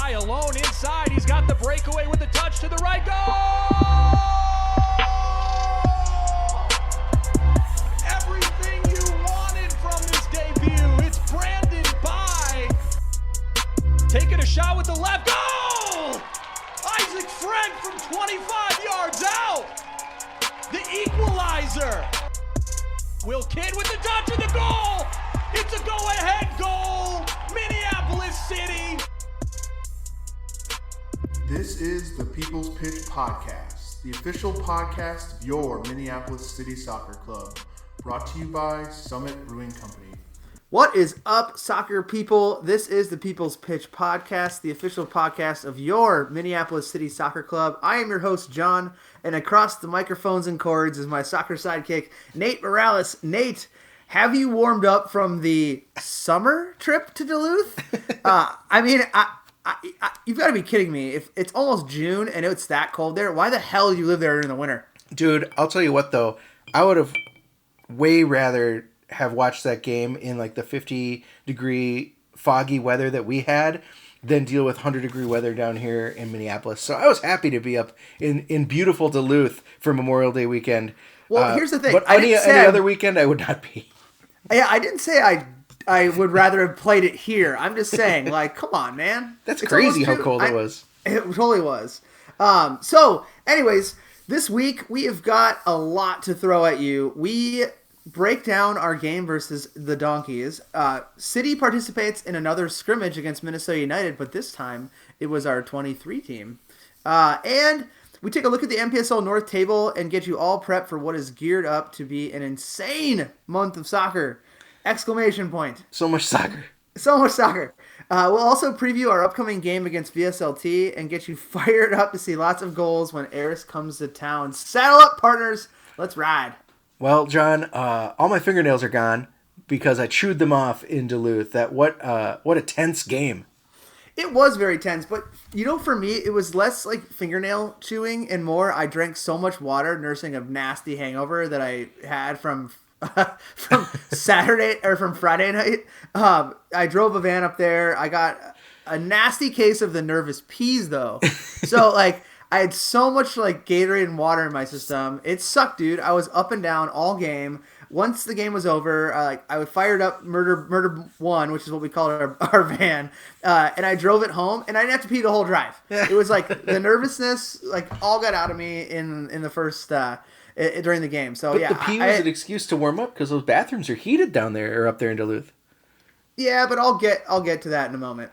guy alone inside. He's got the breakaway with the touch to the right. Goal! Everything you wanted from this debut. It's Brandon By. Taking a shot with the left. Goal! Isaac Frank from 25 yards out. The equalizer. Will Kidd with the touch of the goal. It's a go-ahead goal. Minneapolis City. This is the People's Pitch Podcast, the official podcast of your Minneapolis City Soccer Club, brought to you by Summit Brewing Company. What is up, soccer people? This is the People's Pitch Podcast, the official podcast of your Minneapolis City Soccer Club. I am your host, John, and across the microphones and cords is my soccer sidekick, Nate Morales. Nate, have you warmed up from the summer trip to Duluth? You've got to be kidding me. If it's almost June and it's that cold there, why the hell do you live there in the winter? Dude, I'll tell you what, though. I would have way rather have watched that game in like the 50-degree foggy weather that we had than deal with 100-degree weather down here in Minneapolis. So I was happy to be up in beautiful Duluth for Memorial Day weekend. Well, here's the thing. But any other weekend, I would not be. Yeah, I didn't say I would rather have played it here. I'm just saying, like, come on, man. That's crazy how cold it was. It totally was. So, anyways, this week we have got a lot to throw at you. We break down our game versus the Donkeys. City participates in another scrimmage against Minnesota United, but this time it was our 23 team. And we take a look at the MPSL North table and get you all prepped for what is geared up to be an insane month of soccer. Exclamation point. So much soccer. So much soccer. We'll also preview our upcoming game against VSLT and get you fired up to see lots of goals when Aris comes to town. Saddle up, partners. Let's ride. Well, John, all my fingernails are gone because I chewed them off in Duluth. What a tense game. It was very tense, but for me, it was less like fingernail chewing and more I drank so much water nursing a nasty hangover that I had from Saturday or from Friday night. I drove a van up there. I got a nasty case of the nervous peas though. So like I had so much like Gatorade and water in my system. It sucked, dude. I was up and down all game. Once the game was over, I fired up Murder 1, which is what we called our van, and I drove it home, and I didn't have to pee the whole drive. It was like the nervousness all got out of me in the first during the game. So but the pee was an excuse to warm up because those bathrooms are heated down there or up there in Duluth. Yeah, but I'll get to that in a moment.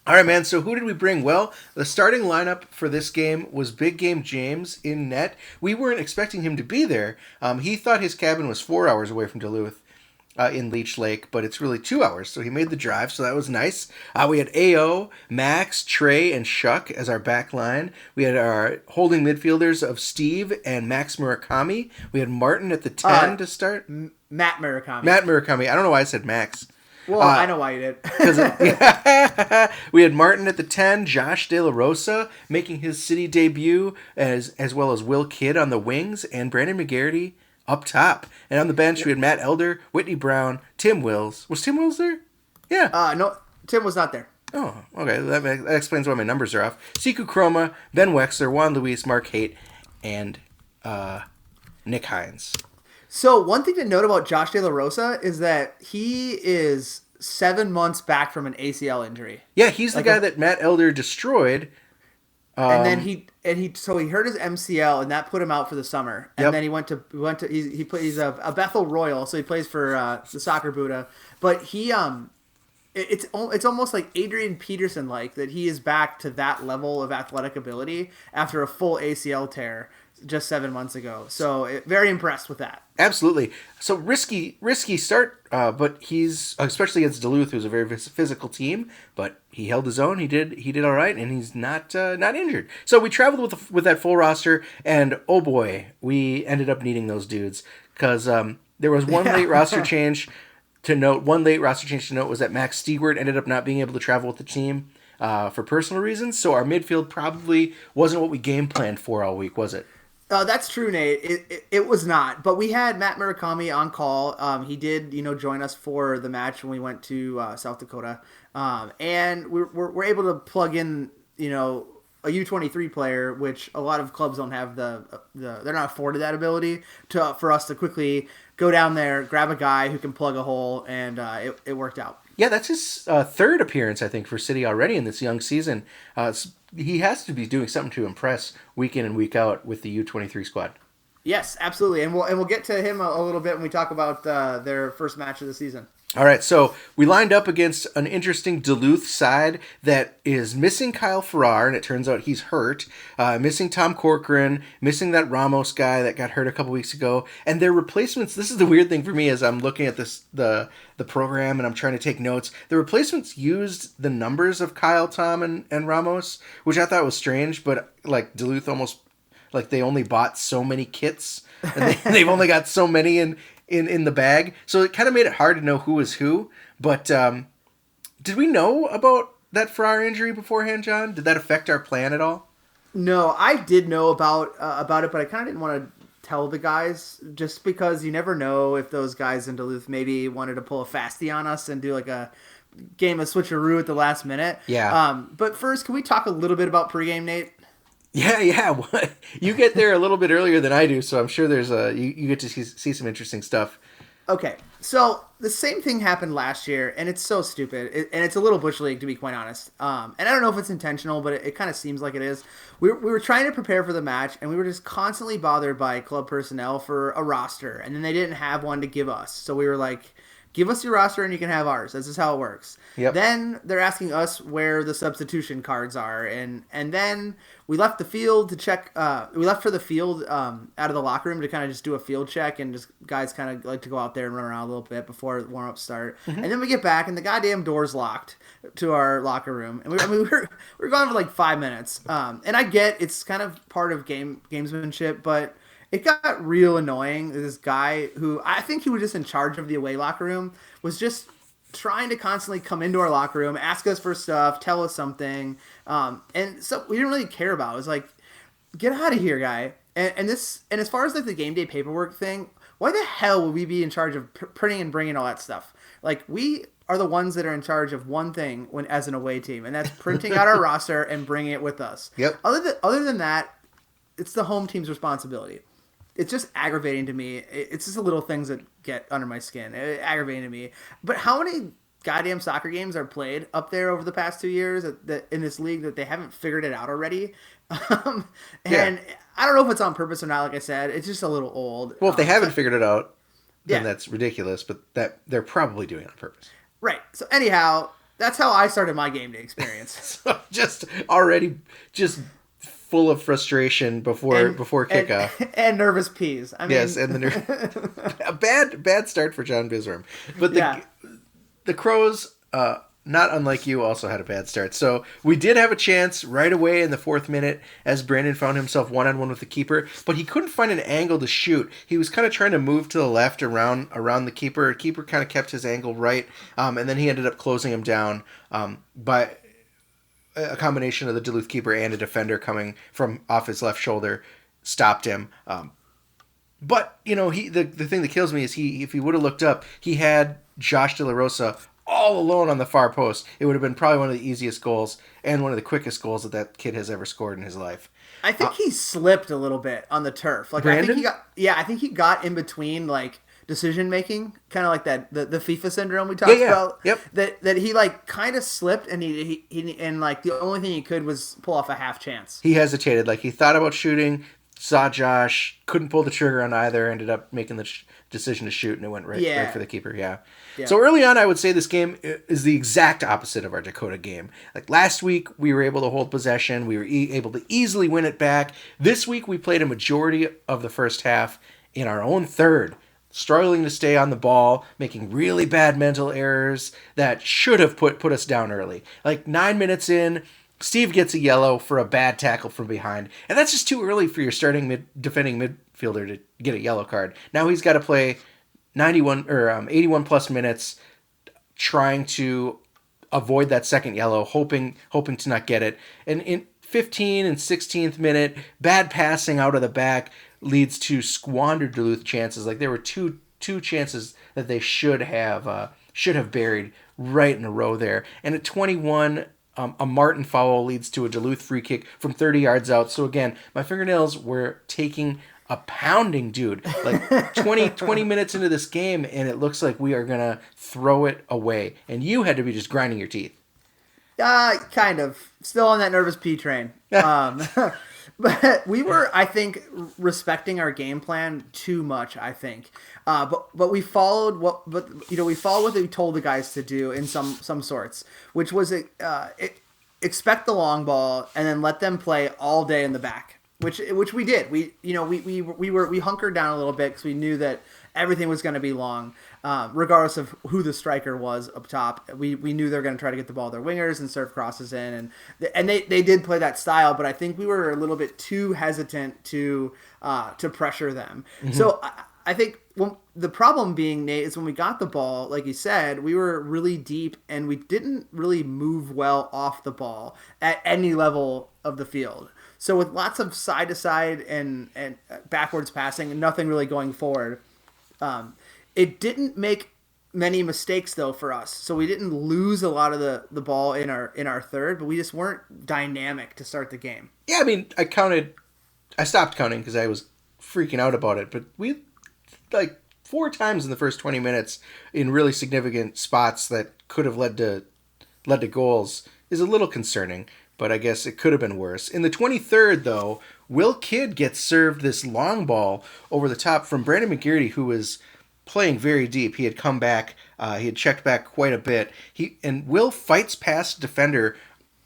All right, man, so who did we bring? Well, the starting lineup for this game was Big Game James in net. We weren't expecting him to be there. He thought his cabin was 4 hours away from Duluth in Leech Lake, but it's really 2 hours, so he made the drive, so that was nice. We had A.O., Max, Trey, and Shuck as our back line. We had our holding midfielders of Steve and Max Murakami. We had Martin at the 10 to start. Matt Murakami. I don't know why I said Max. Well, I know why you did. We had Martin at the 10, Josh De La Rosa making his city debut, as well as Will Kidd on the wings, and Brandon McGarity up top. And on the bench, we had Matt Elder, Whitney Brown, Tim Wills. Was Tim Wills there? Yeah. No, Tim was not there. Oh, okay. That explains why my numbers are off. Siku Chroma, Ben Wexler, Juan Luis, Mark Haight, and Nick Hines. So one thing to note about Josh De La Rosa is that he is 7 months back from an ACL injury. Yeah, he's the guy that Matt Elder destroyed. And then he hurt his MCL and that put him out for the summer. And then he's a Bethel Royal, so he plays for the Soccer Buddha. But it's almost like Adrian Peterson like that he is back to that level of athletic ability after a full ACL tear just 7 months ago. So very impressed with that. Absolutely. So risky start, but he's, especially against Duluth, who's a very physical team, but he held his own. He did all right, and he's not injured. So we traveled with that full roster, and oh boy, we ended up needing those dudes because there was one late roster change to note. One late roster change to note was that Max Stewart ended up not being able to travel with the team for personal reasons. So our midfield probably wasn't what we game planned for all week, was it? That's true, Nate. It was not, but we had Matt Murakami on call. He did, join us for the match when we went to South Dakota, and we're able to plug in, a U23 player, which a lot of clubs don't have they're not afforded that ability for us to quickly go down there, grab a guy who can plug a hole, and it worked out. Yeah, that's his third appearance, I think, for City already in this young season. He has to be doing something to impress week in and week out with the U23 squad. Yes, absolutely, and we'll get to him a little bit when we talk about their first match of the season. All right, so we lined up against an interesting Duluth side that is missing Kyle Farrar, and it turns out he's hurt, missing Tom Corcoran, missing that Ramos guy that got hurt a couple weeks ago, and their replacements, this is the weird thing for me as I'm looking at the program and I'm trying to take notes, the replacements used the numbers of Kyle, Tom, and Ramos, which I thought was strange, but like Duluth almost, like they only bought so many kits, and they've only got so many in the bag, so it kind of made it hard to know who was who. But did we know about that Farrar injury beforehand, John? Did that affect our plan at all? No, I did know about it, but I kind of didn't want to tell the guys, just because you never know if those guys in Duluth maybe wanted to pull a fasty on us and do like a game of switcheroo at the last minute. Yeah. But first, can we talk a little bit about pregame, Nate? Yeah. You get there a little bit earlier than I do, so I'm sure there's you get to see some interesting stuff. Okay, so the same thing happened last year, and it's so stupid, and it's a little bush league, to be quite honest. And I don't know if it's intentional, but it kind of seems like it is. We were trying to prepare for the match, and we were just constantly bothered by club personnel for a roster, and then they didn't have one to give us. So we were like, give us your roster and you can have ours. This is how it works. Yep. Then they're asking us where the substitution cards are. And then we left the field to check. We left for the field out of the locker room to kind of just do a field check. And just guys kind of like to go out there and run around a little bit before warm-ups start. Mm-hmm. And then we get back and the goddamn door's locked to our locker room. And we were gone for like 5 minutes. And I get it's kind of part of gamesmanship, but it got real annoying. This guy who I think he was just in charge of the away locker room was just trying to constantly come into our locker room, ask us for stuff, tell us something. And so we didn't really care about it. It was like, get out of here, guy. And as far as like the game day paperwork thing, why the hell would we be in charge of printing and bringing all that stuff? Like, we are the ones that are in charge of one thing as an away team, and that's printing out our roster and bringing it with us. Yep. Other than that, it's the home team's responsibility. It's just aggravating to me. It's just the little things that get under my skin. It's aggravating to me. But how many goddamn soccer games are played up there over the past 2 years that in this league that they haven't figured it out already? And I don't know if it's on purpose or not. Like I said, it's just a little old. Well, if they haven't figured it out, then that's ridiculous. But that they're probably doing it on purpose. Right. So anyhow, that's how I started my game day experience. So just full of frustration before kickoff and nervous peas. I mean, yes, and a bad start for John Bisworm. But the Crows, not unlike you, also had a bad start. So we did have a chance right away in the 4th minute as Brandon found himself one-on-one with the keeper, but he couldn't find an angle to shoot. He was kind of trying to move to the left around the keeper. The keeper kind of kept his angle right, and then he ended up closing him down by a combination of the Duluth keeper and a defender coming from off his left shoulder stopped him. But the thing that kills me is if he would have looked up, he had Josh De La Rosa all alone on the far post. It would have been probably one of the easiest goals and one of the quickest goals that kid has ever scored in his life. I think he slipped a little bit on the turf. Like Brandon? I think he got in between like decision making, kind of like that the FIFA syndrome we talked about. Yep. That he like kind of slipped, and he and like the only thing he could was pull off a half chance. He hesitated, like he thought about shooting, saw Josh, couldn't pull the trigger on either, ended up making the decision to shoot, and it went right for the keeper. Yeah. So early on, I would say this game is the exact opposite of our Dakota game. Like last week, we were able to hold possession. We were able to easily win it back. This week, we played a majority of the first half in our own third, struggling to stay on the ball, making really bad mental errors that should have put us down early. Like 9 minutes in, Steve gets a yellow for a bad tackle from behind, and that's just too early for your starting defending midfielder to get a yellow card. Now he's got to play 81 plus minutes trying to avoid that second yellow, hoping to not get it. And 15 and 16th minute, bad passing out of the back leads to squandered Duluth chances. Like there were two chances that they should have buried right in a row there. And at 21, a Martin foul leads to a Duluth free kick from 30 yards out. So again, my fingernails were taking a pounding, dude. Like 20 minutes into this game, and it looks like we are going to throw it away. And you had to be just grinding your teeth. Kind of. Still on that nervous P train. But we were, I think, respecting our game plan too much, I think. But we followed what we told the guys to do in some sorts, which was expect the long ball and then let them play all day in the back. Which we did. We hunkered down a little bit because we knew that everything was going to be long, regardless of who the striker was up top. We knew they were going to try to get the ball to their wingers and serve crosses in, and they did play that style. But I think we were a little bit too hesitant to pressure them. Mm-hmm. So I think the problem being, Nate, is when we got the ball, like you said, we were really deep and we didn't really move well off the ball at any level of the field. So with lots of side-to-side and backwards passing and nothing really going forward, it didn't make many mistakes, though, for us. So we didn't lose a lot of the ball in our third, but we just weren't dynamic to start the game. Yeah, I mean, I stopped counting because I was freaking out about it, but we, 4 times in the first 20 minutes in really significant spots that could have led to goals is a little concerning. But I guess it could have been worse. In the 23rd, though, Will Kidd gets served this long ball over the top from Brandon McGarity, who was playing very deep. He had come back. He had checked back quite a bit. And Will fights past defender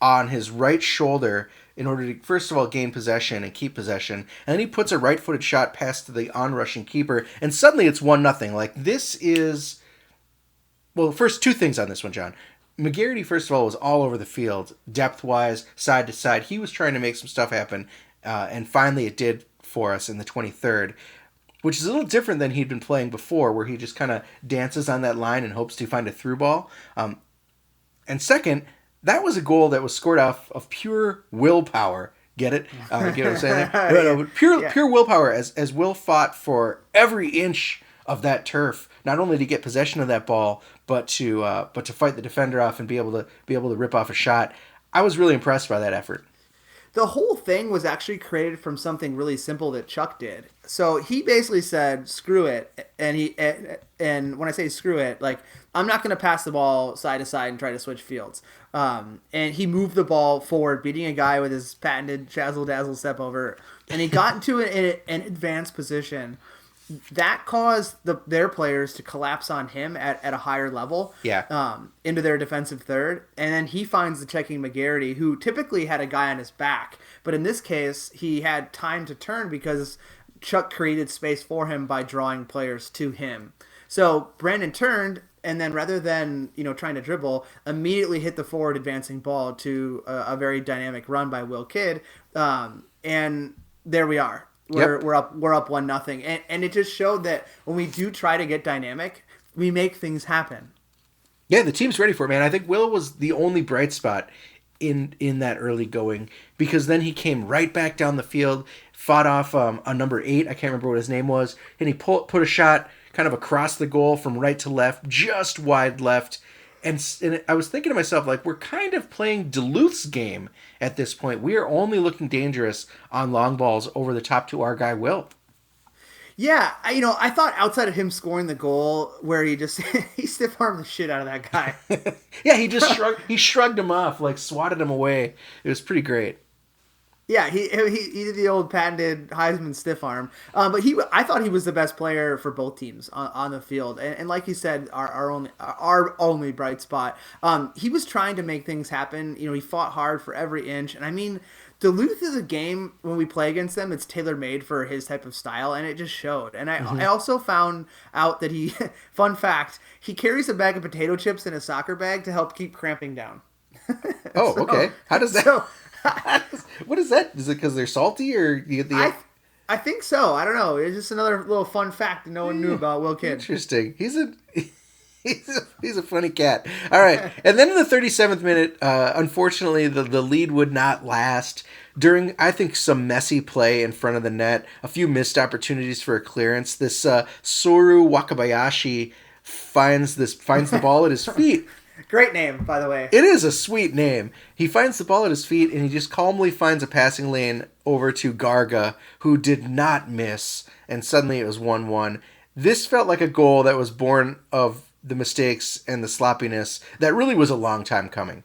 on his right shoulder in order to, first of all, gain possession and keep possession. And then he puts a right-footed shot past the on-rushing keeper. And suddenly it's 1-0. Like, this is... Well, first, 2 things on this one, John. McGarity, first of all, was all over the field, depth-wise, side to side. He was trying to make some stuff happen, and finally it did for us in the 23rd, which is a little different than he'd been playing before, where he just kind of dances on that line and hopes to find a through ball. And second, that was a goal that was scored off of pure willpower. Get it? Get what I'm saying there? No, pure willpower, as Will fought for every inch of that turf, not only to get possession of that ball, but to fight the defender off and be able to rip off a shot. I was really impressed by that effort. The whole thing was actually created from something really simple that Chuck did. So he basically said, "Screw it," and when I say screw it, like, I'm not going to pass the ball side to side and try to switch fields. And he moved the ball forward, beating a guy with his patented shazzle dazzle step over, and he got into an advanced position. That caused their players to collapse on him at a higher level, into their defensive third, and then he finds the checking McGarity, who typically had a guy on his back, but in this case he had time to turn because Chuck created space for him by drawing players to him. So Brandon turned, and then rather than trying to dribble, immediately hit the forward advancing ball to a very dynamic run by Will Kidd, and there we are. We're up 1-0, and it just showed that when we do try to get dynamic, we make things happen. Yeah, the team's ready for it, man. I think Will was the only bright spot in that early going, because then he came right back down the field, fought off a number 8, I can't remember what his name was, and he put a shot kind of across the goal from right to left, just wide left. And I was thinking to myself, like, we're kind of playing Duluth's game at this point. We are only looking dangerous on long balls over the top to our guy, Will. Yeah, I thought outside of him scoring the goal, where he stiff-armed the shit out of that guy. Yeah, he shrugged him off, like swatted him away. It was pretty great. Yeah, he did the old patented Heisman stiff arm. But I thought he was the best player for both teams on the field. And like you said, our only bright spot. He was trying to make things happen. He fought hard for every inch. And I mean, Duluth is a game, when we play against them, it's tailor-made for his type of style, and it just showed. And I also found out that fun fact, he carries a bag of potato chips in a soccer bag to help keep cramping down. Oh, okay. How does that... What is that? Is it because they're salty, or you get the... I think so. I don't know. It's just another little fun fact that no one knew about Will Kidd. Interesting. He's a funny cat. All right. And then in the 37th minute, unfortunately, the lead would not last. During, I think, some messy play in front of the net, a few missed opportunities for a clearance, this Soru Wakabayashi finds the ball at his feet. Great name, by the way. It is a sweet name. He finds the ball at his feet, and he just calmly finds a passing lane over to Garga, who did not miss, and suddenly it was 1-1. This felt like a goal that was born of the mistakes and the sloppiness that really was a long time coming.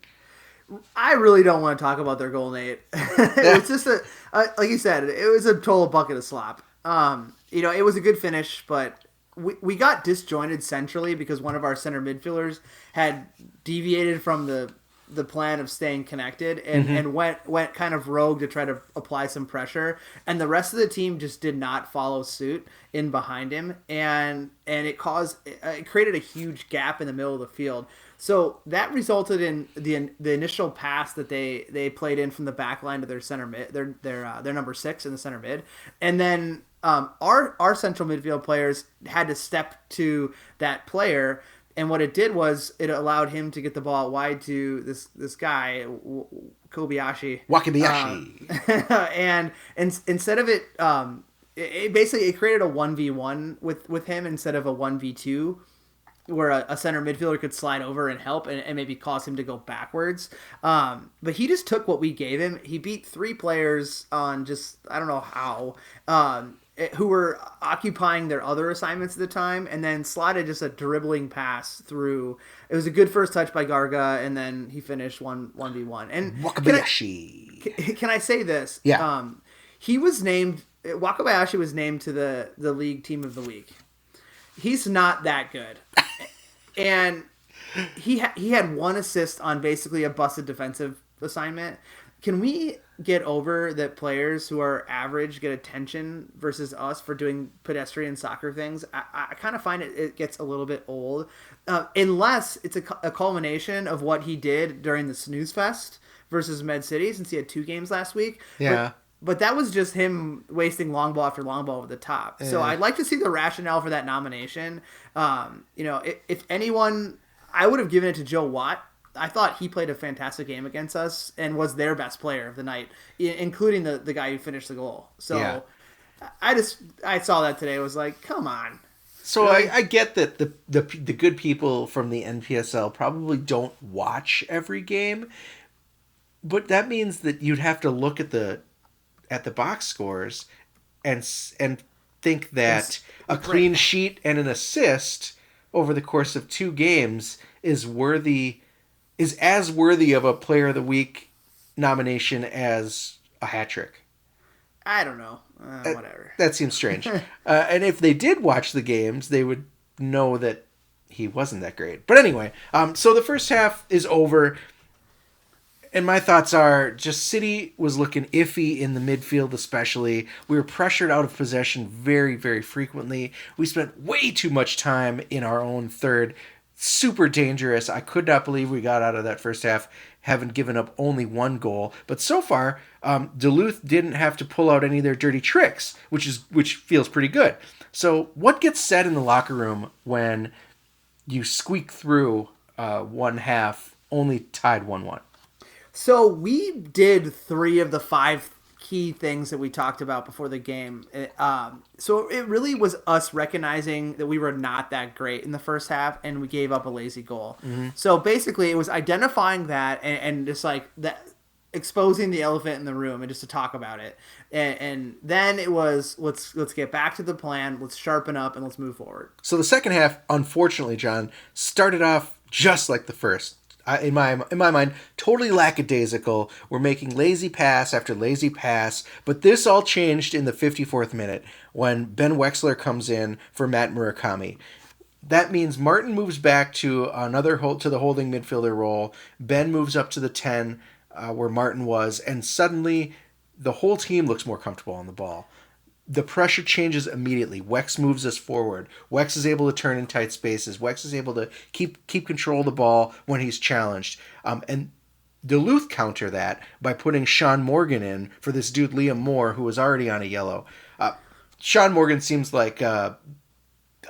I really don't want to talk about their goal, Nate. It's just like you said, it was a total bucket of slop. It was a good finish, but we got disjointed centrally because one of our center midfielders had deviated from the plan of staying connected and went kind of rogue to try to apply some pressure, and the rest of the team just did not follow suit in behind him, and it created a huge gap in the middle of the field. So that resulted in the initial pass that they played in from the back line to their center mid, their number 6 in the center mid, and then our central midfield players had to step to that player, and what it did was it allowed him to get the ball out wide to this guy Wakabayashi, and instead of it, it created a 1v1 with him instead of a 1v2. Where a center midfielder could slide over and help and maybe cause him to go backwards. But he just took what we gave him. He beat 3 players on just, I don't know how, who were occupying their other assignments at the time, and then slotted just a dribbling pass through. It was a good first touch by Garga, and then he finished 1v1. And Wakabayashi. Can I say this? Yeah. Wakabayashi was named to the league team of the week. He's not that good. And he had 1 assist on basically a busted defensive assignment. Can we get over that players who are average get attention versus us for doing pedestrian soccer things? I kind of find it gets a little bit old. Unless it's a culmination of what he did during the Snooze Fest versus Med City, since he had 2 games last week. Yeah. But that was just him wasting long ball after long ball over the top. Yeah. So I'd like to see the rationale for that nomination. If anyone, I would have given it to Joe Watt. I thought he played a fantastic game against us and was their best player of the night, including the guy who finished the goal. So yeah. I saw that today. I was like, come on. So really? I get that the good people from the NPSL probably don't watch every game, but that means that you'd have to look at the box scores and think that a clean sheet and an assist over the course of 2 games is as worthy of a Player of the Week nomination as a hat trick. I don't know. Whatever. That seems strange. And if they did watch the games, they would know that he wasn't that great. But anyway, so the first half is over. And my thoughts are just City was looking iffy in the midfield especially. We were pressured out of possession very, very frequently. We spent way too much time in our own third. Super dangerous. I could not believe we got out of that first half having given up only 1 goal. But so far, Duluth didn't have to pull out any of their dirty tricks, which feels pretty good. So what gets said in the locker room when you squeak through one half only tied 1-1? So we did 3 of the 5 key things that we talked about before the game. So it really was us recognizing that we were not that great in the first half, and we gave up a lazy goal. Mm-hmm. So basically, it was identifying that and just like that, exposing the elephant in the room, and just to talk about it. And then it was let's get back to the plan, let's sharpen up, and let's move forward. So the second half, unfortunately, John, started off just like the first. In my mind, totally lackadaisical. We're making lazy pass after lazy pass, but this all changed in the 54th minute when Ben Wexler comes in for Matt Murakami. That means Martin moves back to the holding midfielder role. Ben moves up to the 10 where Martin was, and suddenly the whole team looks more comfortable on the ball. The pressure changes immediately. Wex moves us forward. Wex is able to turn in tight spaces. Wex is able to keep control of the ball when he's challenged. And Duluth counter that by putting Sean Morgan in for this dude Liam Moore, who was already on a yellow. Sean Morgan seems like a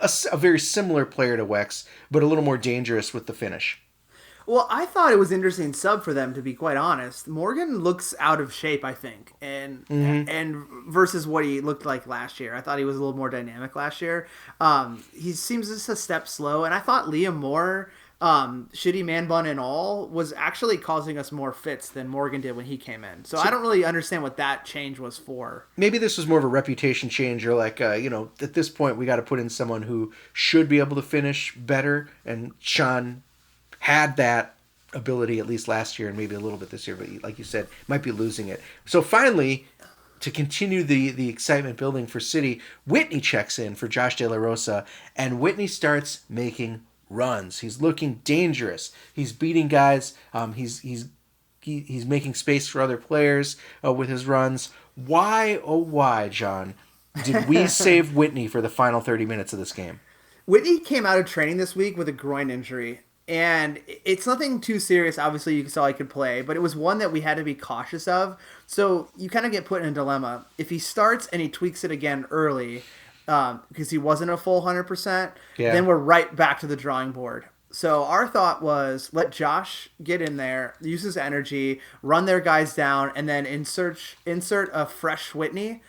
a very similar player to Wex, but a little more dangerous with the finish. Well, I thought it was interesting sub for them, to be quite honest. Morgan looks out of shape, I think, and versus what he looked like last year. I thought he was a little more dynamic last year. He seems just a step slow, and I thought Liam Moore, shitty man bun and all, was actually causing us more fits than Morgan did when he came in. So I don't really understand what that change was for. Maybe this was more of a reputation change, or like, at this point we got to put in someone who should be able to finish better, and Sean had that ability at least last year and maybe a little bit this year, but like you said, might be losing it. So finally, to continue the excitement building for City, Whitney checks in for Josh De La Rosa, and Whitney starts making runs. He's looking dangerous. He's beating guys. He's making space for other players with his runs. Why, oh why, John, did we save Whitney for the final 30 minutes of this game? Whitney came out of training this week with a groin injury. And it's nothing too serious. Obviously, you saw he could play, but it was one that we had to be cautious of. So you kind of get put in a dilemma. If he starts and he tweaks it again early, because he wasn't a full 100%, then we're right back to the drawing board. So our thought was, let Josh get in there, use his energy, run their guys down, and then insert a fresh Whitney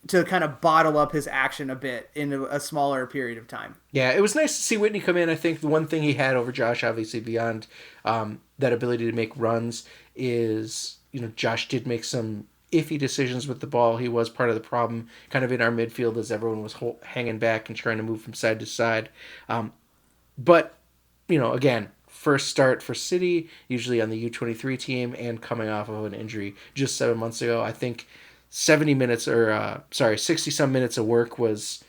to kind of bottle up his action a bit in a smaller period of time. Yeah, it was nice to see Whitney come in. I think the one thing he had over Josh, obviously beyond that ability to make runs, is, Josh did make some iffy decisions with the ball. He was part of the problem kind of in our midfield as everyone was hanging back and trying to move from side to side. But, again, first start for City, usually on the U23 team, and coming off of an injury just 7 months ago. I think 60 some minutes of work was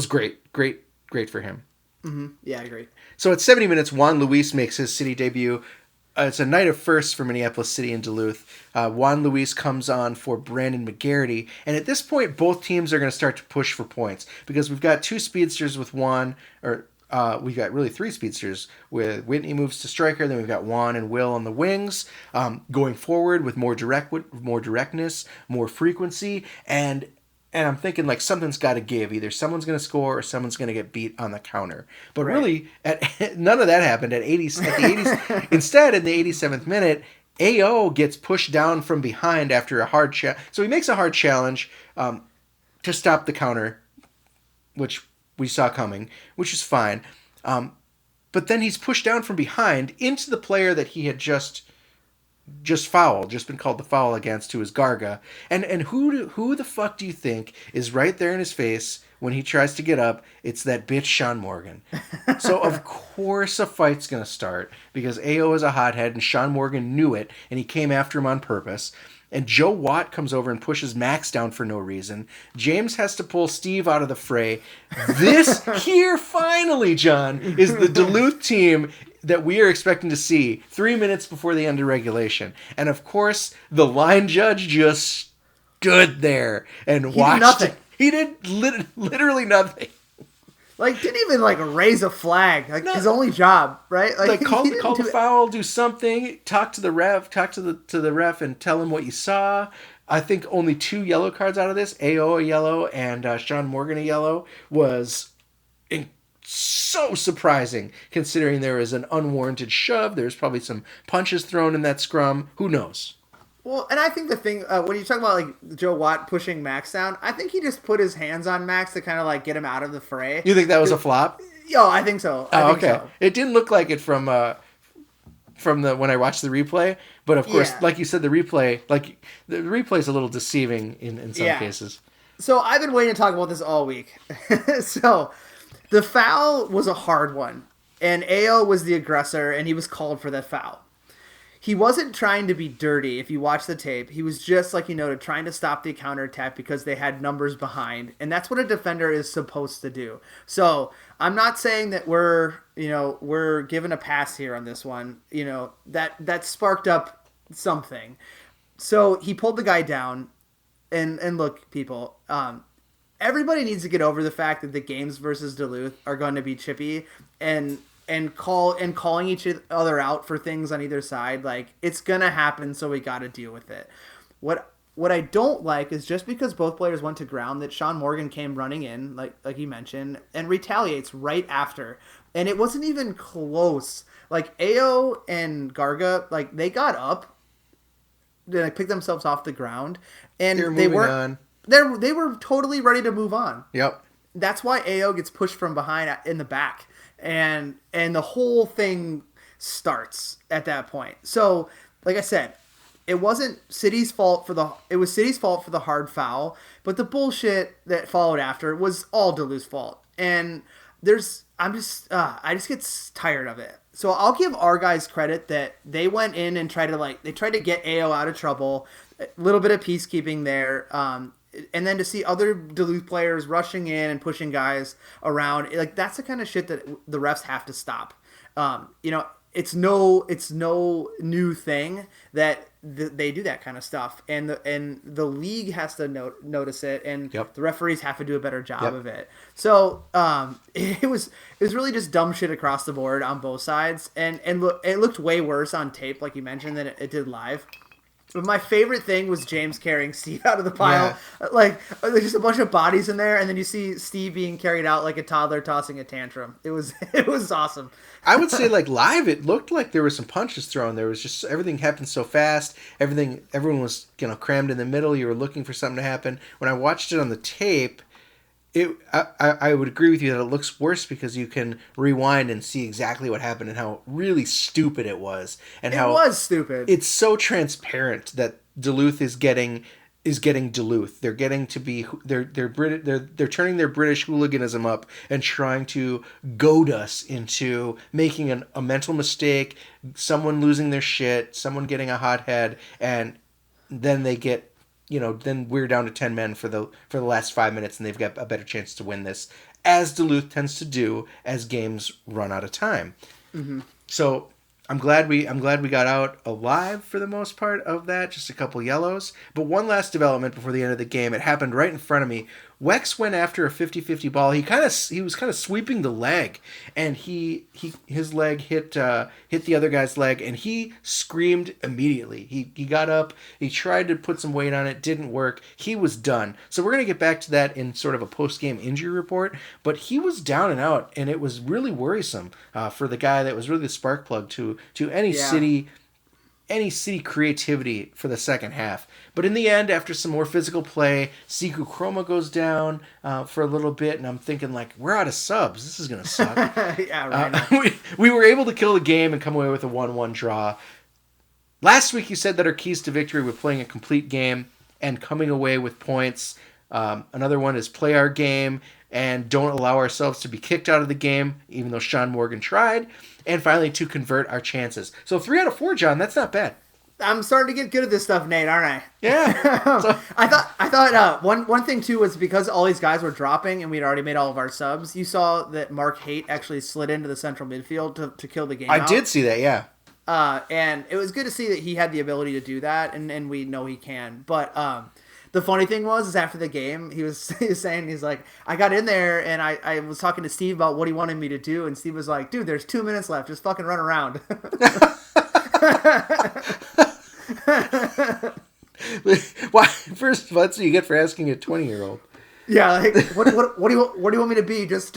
great for him. Mm-hmm. Yeah, great. So at 70 minutes, Juan Luis makes his City debut. It's a night of firsts for Minneapolis City and Duluth. Juan Luis comes on for Brandon McGarity, and at this point, both teams are going to start to push for points because we've got two speedsters with Juan, we've got really three speedsters with Whitney moves to striker. Then we've got Juan and Will on the wings, going forward with more directness, more frequency, and I'm thinking like something's got to give. Either someone's going to score or someone's going to get beat on the counter. But really, none of that happened at 80s. Instead, in the 87th minute, AO gets pushed down from behind after a hard challenge. So he makes a hard challenge to stop the counter, which we saw coming, which is fine. But then he's pushed down from behind into the player that he had just fouled, just been called the foul against, who is Garga. And who the fuck do you think is right there in his face when he tries to get up? It's that bitch Sean Morgan. So of course a fight's going to start because AO is a hothead and Sean Morgan knew it and he came after him on purpose. And Joe Watt comes over and pushes Max down for no reason. James has to pull Steve out of the fray. This here, finally, John, is the Duluth team that we are expecting to see 3 minutes before the end of regulation. And, of course, the line judge just stood there and watched. Did nothing. He did literally nothing. Didn't even raise a flag. His only job, right? Call the foul, do something, talk to the ref, to the ref, and tell him what you saw. I think only 2 yellow cards out of this, AO a yellow and Sean Morgan a yellow, was so surprising considering there was an unwarranted shove. There's probably some punches thrown in that scrum. Who knows? Well, and I think the thing, when you talk about Joe Watt pushing Max down, I think he just put his hands on Max to kind of get him out of the fray. You think that was a flop? Oh, I think so. I think so. It didn't look like it from the when I watched the replay, but of course, like you said, the replay is a little deceiving in some cases. So I've been waiting to talk about this all week. So the foul was a hard one, and AO was the aggressor, and he was called for that foul. He wasn't trying to be dirty. If you watch the tape, he was just, like you noted, trying to stop the counterattack because they had numbers behind. And that's what a defender is supposed to do. So I'm not saying that we're given a pass here on this one. That sparked up something. So he pulled the guy down. And look, people, everybody needs to get over the fact that the games versus Duluth are going to be chippy and calling each other out for things on either side. It's gonna happen, so we got to deal with it. What what I don't like is just because both players went to ground that Sean Morgan came running in, like you mentioned, and retaliates right after. And it wasn't even close. Like, Ao and Garga, like, they got up, they picked themselves off the ground, and they were totally ready to move on. Yep. That's why Ao gets pushed from behind in the back, and the whole thing starts at that point. So, like I said, it wasn't City's fault it was City's fault for the hard foul, but the bullshit that followed after was all Duluth's fault. And I just get tired of it. So I'll give our guys credit that they went in and tried to get AO out of trouble, a little bit of peacekeeping there, and then to see other Duluth players rushing in and pushing guys around, like, that's the kind of shit that the refs have to stop. It's no new thing that they do that kind of stuff, and the league has to notice it, and the referees have to do a better job of it. So it was really just dumb shit across the board on both sides, and look, it looked way worse on tape, like you mentioned, than it did live. But my favorite thing was James carrying Steve out of the pile. Yeah. Like, there's just a bunch of bodies in there, and then you see Steve being carried out like a toddler tossing a tantrum. It was awesome. I would say, like, live, it looked like there were some punches thrown. There was just, everything happened so fast. Everyone was, crammed in the middle. You were looking for something to happen. When I watched it on the tape, I would agree with you that it looks worse because you can rewind and see exactly what happened and how really stupid it was. And it was stupid. It's so transparent that Duluth is getting Duluth. They're getting to be they're turning their British hooliganism up and trying to goad us into making a mental mistake, someone losing their shit, someone getting a hot head, and then they get, then we're down to 10 men for the last 5 minutes, and they've got a better chance to win this, as Duluth tends to do as games run out of time. Mm-hmm. So I'm glad we got out alive for the most part of that, just a couple yellows. But one last development before the end of the game. It happened right in front of me. Wex went after a 50-50 ball. He was kind of sweeping the leg, and his leg hit the other guy's leg, and he screamed immediately. He got up, he tried to put some weight on it, didn't work. He was done. So we're gonna get back to that in sort of a post-game injury report. But he was down and out, and it was really worrisome for the guy that was really the spark plug to any city creativity for the second half. But in the end, after some more physical play, Siku Chroma goes down for a little bit, and I'm thinking, like, we're out of subs. This is going to suck. Yeah, right. We were able to kill the game and come away with a 1-1 draw. Last week, you said that our keys to victory were playing a complete game and coming away with points. Another one is play our game and don't allow ourselves to be kicked out of the game, even though Sean Morgan tried. And finally, to convert our chances. So 3 out of 4, John, that's not bad. I'm starting to get good at this stuff, Nate, aren't I? Yeah. So, I thought one thing too was because all these guys were dropping and we'd already made all of our subs. You saw that Mark Haight actually slid into the central midfield to kill the game. I did see that, yeah. And it was good to see that he had the ability to do that, and we know he can. But the funny thing is after the game, he was saying, he's like, I got in there and I was talking to Steve about what he wanted me to do, and Steve was like, dude, there's 2 minutes left, just fucking run around. Why? First of all, that's what you get for asking a 20-year-old. Yeah, like, what do you want me to be? Just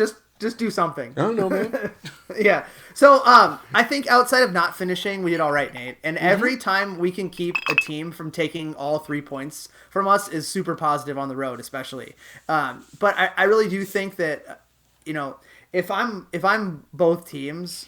do something. I don't know, man. Yeah. So I think outside of not finishing, we did all right, Nate. And every time we can keep a team from taking all 3 points from us is super positive on the road, especially. But I really do think that, if I'm both teams,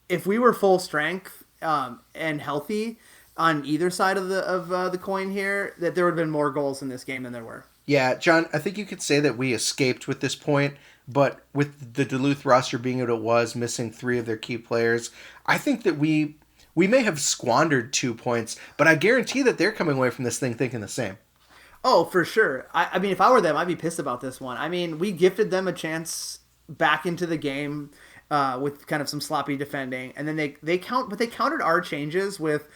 if we were full strength and healthy on either side of the coin here, that there would have been more goals in this game than there were. Yeah, John, I think you could say that we escaped with this point, but with the Duluth roster being what it was, missing 3 of their key players, I think that we may have squandered 2 points, but I guarantee that they're coming away from this thing thinking the same. Oh, for sure. I mean, if I were them, I'd be pissed about this one. I mean, we gifted them a chance back into the game with kind of some sloppy defending, and then they countered our changes with,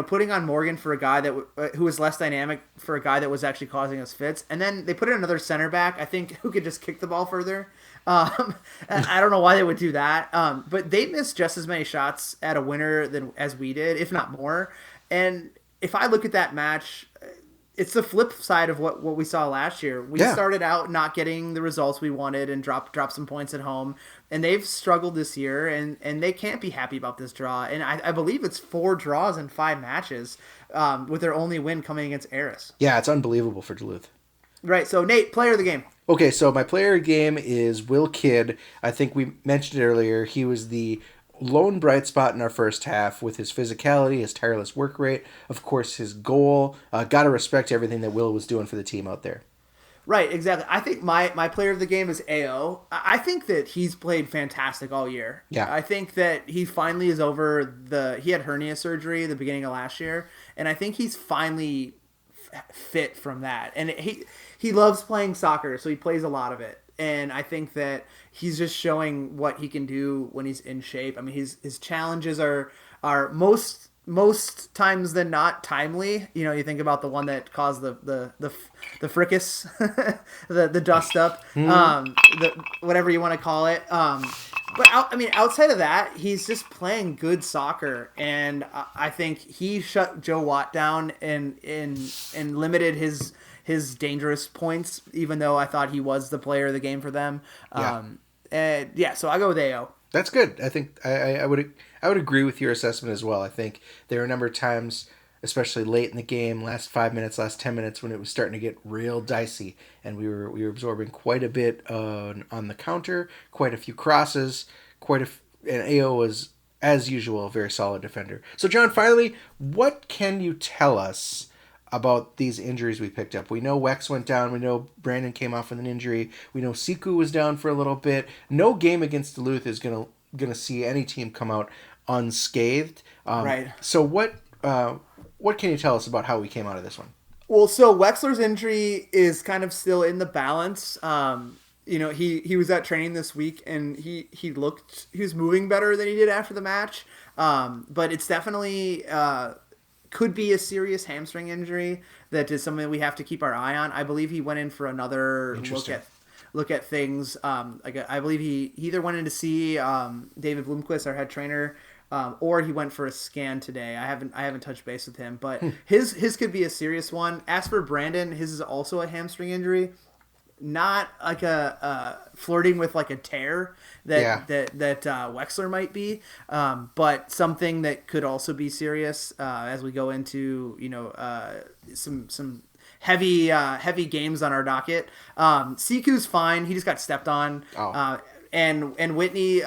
putting on Morgan for a guy who was less dynamic, for a guy that was actually causing us fits. And then they put in another center back, I think, who could just kick the ball further. And I don't know why they would do that. But they missed just as many shots at a winner as we did, if not more. And if I look at that match, it's the flip side of what we saw last year. We started out not getting the results we wanted and dropped some points at home, and they've struggled this year, and they can't be happy about this draw. And I believe it's 4 draws in 5 matches, with their only win coming against Aris. Yeah, it's unbelievable for Duluth. Right, so Nate, player of the game. Okay, so my player of the game is Will Kidd. I think we mentioned it earlier. He was the lone bright spot in our first half with his physicality, his tireless work rate, of course, his goal. Got to respect everything that Will was doing for the team out there. Right, exactly. I think my player of the game is AO. I think that he's played fantastic all year. Yeah. I think that he finally is over he had hernia surgery the beginning of last year, and I think he's finally fit from that. And he loves playing soccer, so he plays a lot of it. And I think that he's just showing what he can do when he's in shape. I mean, his challenges are most times than not timely. You know, you think about the one that caused the fricas, the dust up, whatever you want to call it. But outside of that, he's just playing good soccer, and I think he shut Joe Watt down and limited his dangerous points, even though I thought he was the player of the game for them. So I go with AO. That's good. I think I would agree with your assessment as well. I think there were a number of times, especially late in the game, last 5 minutes, last 10 minutes, when it was starting to get real dicey, and we were absorbing quite a bit on the counter, quite a few crosses, and AO was, as usual, a very solid defender. So, John, finally, what can you tell us about these injuries we picked up? We know Wex went down. We know Brandon came off with an injury. We know Siku was down for a little bit. No game against Duluth is gonna see any team come out unscathed. Right. So what can you tell us about how we came out of this one? Well, so Wexler's injury is kind of still in the balance. He was at training this week, and he was moving better than he did after the match. But it's definitely could be a serious hamstring injury that is something we have to keep our eye on. I believe he went in for another look at things. I believe he either went in to see David Bloomquist, our head trainer, or he went for a scan today. I haven't touched base with him, but his could be a serious one. As for Brandon, his is also a hamstring injury. Not like a flirting with like a tear that Wexler might be, but something that could also be serious as we go into some heavy games on our docket. Siku's fine; he just got stepped on. And Whitney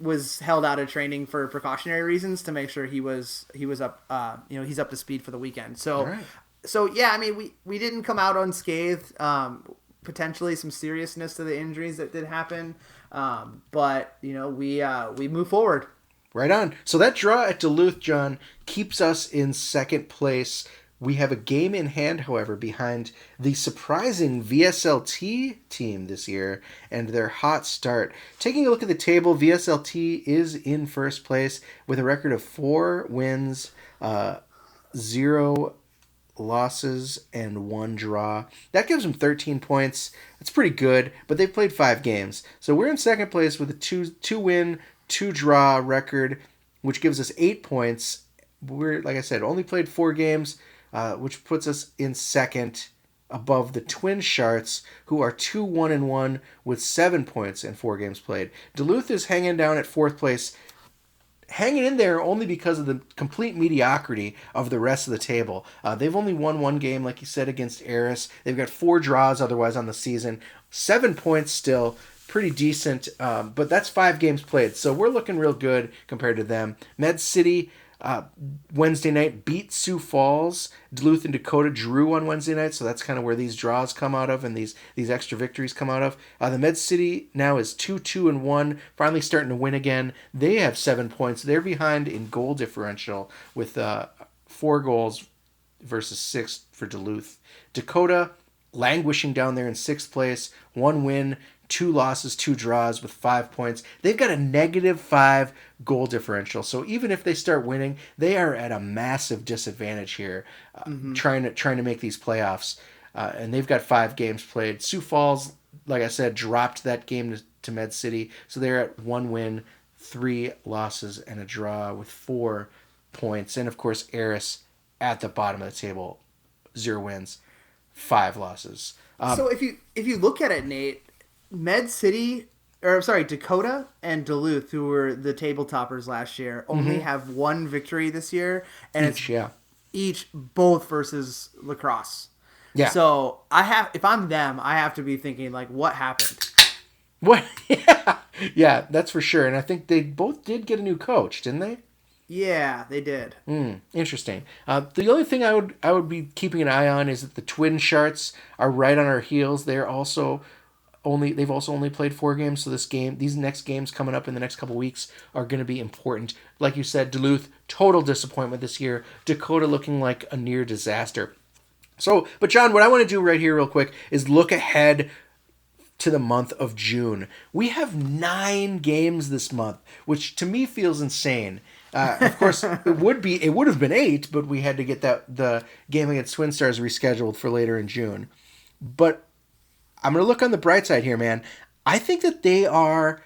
was held out of training for precautionary reasons to make sure he was up he's up to speed for the weekend. So we didn't come out unscathed. Potentially some seriousness to the injuries that did happen, but we move forward. Right on. So that draw at Duluth, John, keeps us in second place. We have a game in hand, however, behind the surprising VSLT team this year and their hot start. Taking a look at the table, VSLT is in first place with a record of 4 wins, 0 losses, and 1 draw. That gives them 13 points. That's pretty good, but they've played 5 games. So we're in second place with a 2 win, 2 draw record, which gives us 8 points. We're, like I said, only played 4 games, which puts us in second above the Twin Sharks, who are 2-1-1 with 7 points and 4 games played. Duluth is hanging down at 4th place, hanging in there only because of the complete mediocrity of the rest of the table. They've only won 1 game, like you said, against Aris. They've got 4 draws otherwise on the season. 7 points still, pretty decent, but that's 5 games played. So we're looking real good compared to them. Med City, Wednesday night, beat Sioux Falls. Duluth and Dakota drew on Wednesday night, so that's kind of where these draws come out of and these extra victories come out of. The Med City now is 2-2-1, finally starting to win again. They have 7 points. They're behind in goal differential with 4 goals versus 6 for Duluth. Dakota languishing down there in 6th place, 1 win, 2 losses, 2 draws with 5 points. They've got a -5 goal differential. So even if they start winning, they are at a massive disadvantage here, trying to make these playoffs. And they've got 5 games played. Sioux Falls, like I said, dropped that game to Med City. So they're at 1 win, 3 losses, and a draw with 4 points. And of course, Aris at the bottom of the table, 0 wins, 5 losses. So if you look at it, Nate, Dakota and Duluth, who were the table toppers last year, only have 1 victory this year, and each both versus Lacrosse. Yeah. So if I'm them, I have to be thinking like, what happened? What? Yeah, that's for sure. And I think they both did get a new coach, didn't they? Yeah, they did. Interesting. The only thing I would be keeping an eye on is that the Twin Sharks are right on our heels. They've also only played 4 games, so these next games coming up in the next couple weeks are going to be important. Like you said, Duluth, total disappointment this year. Dakota looking like a near disaster. So, but John, what I want to do right here real quick is look ahead to the month of June. We have 9 games this month, which to me feels insane. Of course, it would have been 8, but we had to get the game against Twin Stars rescheduled for later in June. But I'm going to look on the bright side here, man. I think that they are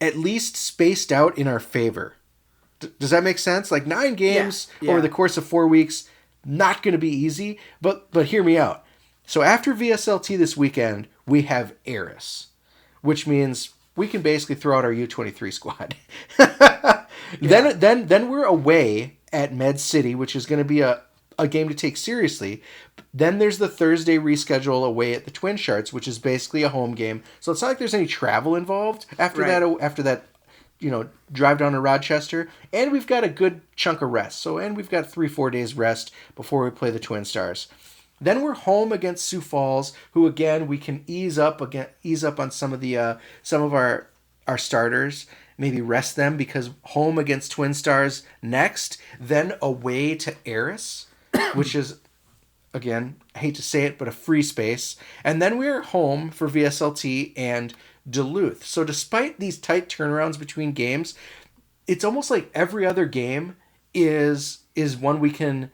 at least spaced out in our favor. Does that make sense? Like 9 games over the course of 4 weeks, not going to be easy, but hear me out. So after VSLT this weekend, we have Aris, which means we can basically throw out our U23 squad. Then we're away at Med City, which is going to be a game to take seriously. Then there's the Thursday reschedule away at the Twin Sharks, which is basically a home game. So it's not like there's any travel involved after that, drive down to Rochester. And we've got a good chunk of rest. And we've got 3-4 days rest before we play the Twin Stars. Then we're home against Sioux Falls, who again we can ease up on some of our starters, maybe rest them, because home against Twin Stars next, then away to Aris, which is, again, I hate to say it, but a free space, and then we're home for VSLT and Duluth. So despite these tight turnarounds between games, it's almost like every other game is one we can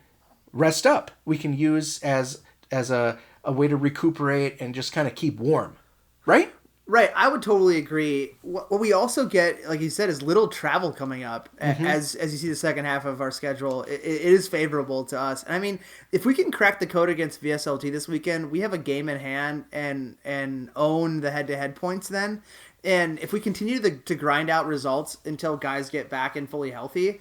rest up. We can use as a way to recuperate and just kind of keep warm, right? Right, I would totally agree. What we also get, like you said, is little travel coming up. As you see the second half of our schedule, it is favorable to us. And I mean, if we can crack the code against VSLT this weekend, we have a game in hand and own the head-to-head points then. And if we continue to grind out results until guys get back and fully healthy,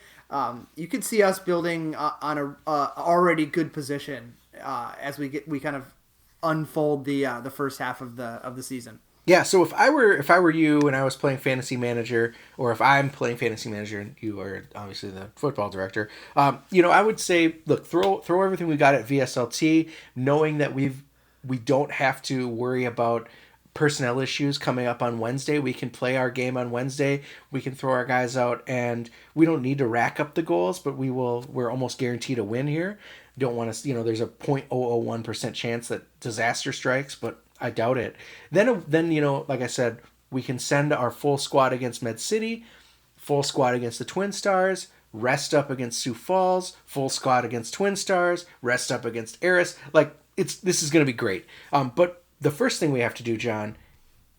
you could see us building on a already good position as we kind of unfold the first half of the season. Yeah, so if I were you and I was playing Fantasy Manager, or if I'm playing Fantasy Manager and you are obviously the football director, I would say, look, throw everything we got at VSLT, knowing that we don't have to worry about personnel issues coming up on Wednesday. We can play our game on Wednesday. We can throw our guys out, and we don't need to rack up the goals, but we're almost guaranteed a win here. Don't want to, there's a 0.001% chance that disaster strikes, but I doubt it. Then like I said, we can send our full squad against Med City, full squad against the Twin Stars, rest up against Sioux Falls, full squad against Twin Stars, rest up against Aris. This is going to be great. But the first thing we have to do, John,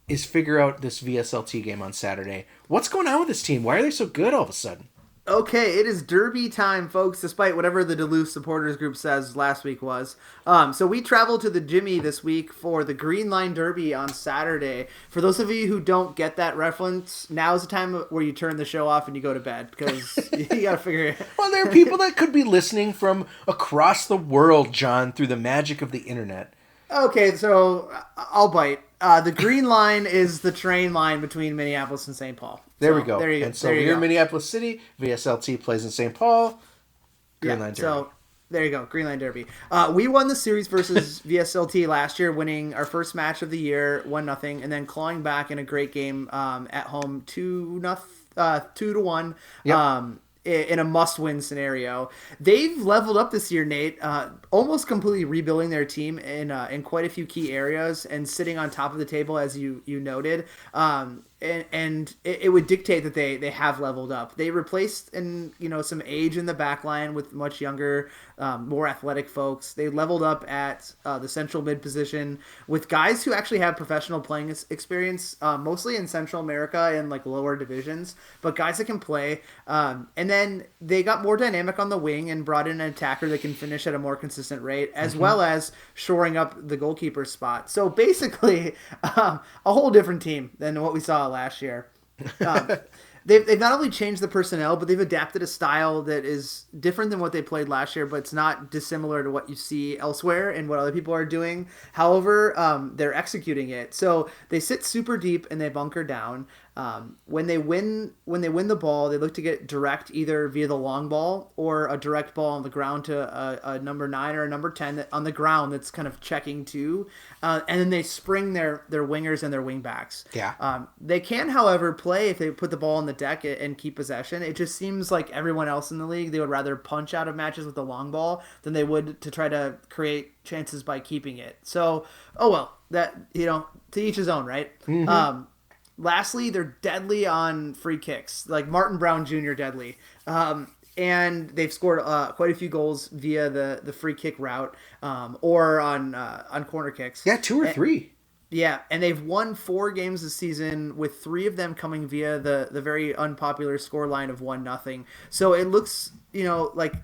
is figure out this VSLT game on Saturday. What's going on with this team? Why are they so good all of a sudden? Okay, it is Derby time, folks, despite whatever the Duluth supporters group says last week was. So we traveled to the Jimmy this week for the Green Line Derby on Saturday. For those of you who don't get that reference, now is the time where you turn the show off and you go to bed, because you got to figure it out. Well, there are people that could be listening from across the world, John, through the magic of the internet. Okay, so I'll bite. The Green Line is the train line between Minneapolis and St. Paul. There we go. There you go. And so we're in Minneapolis City. VSLT plays in St. Paul. Green Line Derby. So there you go. Green Line Derby. We won the series versus VSLT last year, winning our first match of the year, 1-0, and then clawing back in a great game at home, 2-1. Yep. In a must-win scenario. They've leveled up this year, Nate, almost completely rebuilding their team in quite a few key areas and sitting on top of the table, as you noted. and it would dictate that they have leveled up. They replaced some age in the back line with much younger, more athletic folks. They leveled up at the central mid position with guys who actually have professional playing experience, mostly in Central America and like lower divisions, but guys that can play. And then they got more dynamic on the wing and brought in an attacker that can finish at a more consistent rate, as well as shoring up the goalkeeper spot. So basically, a whole different team than what we saw last year. They've not only changed the personnel, but they've adapted a style that is different than what they played last year, but it's not dissimilar to what you see elsewhere and what other people are doing. However, they're executing it. So they sit super deep and they bunker down. When they win the ball, they look to get direct either via the long ball or a direct ball on the ground to a number 9 or a number 10 on the ground that's kind of checking too. And then they spring their wingers and their wing backs. Yeah. They can, however, play if they put the ball on the deck and keep possession. It just seems like everyone else in the league, they would rather punch out of matches with the long ball than they would to try to create chances by keeping it. So, that, to each his own, right? Mm-hmm. Lastly, they're deadly on free kicks, like Martin Brown Jr. deadly. And they've scored quite a few goals via the free kick route or on corner kicks. Yeah, 2 or 3. Yeah, and they've won 4 games this season, with 3 of them coming via the very unpopular scoreline of 1-0. So it looks, like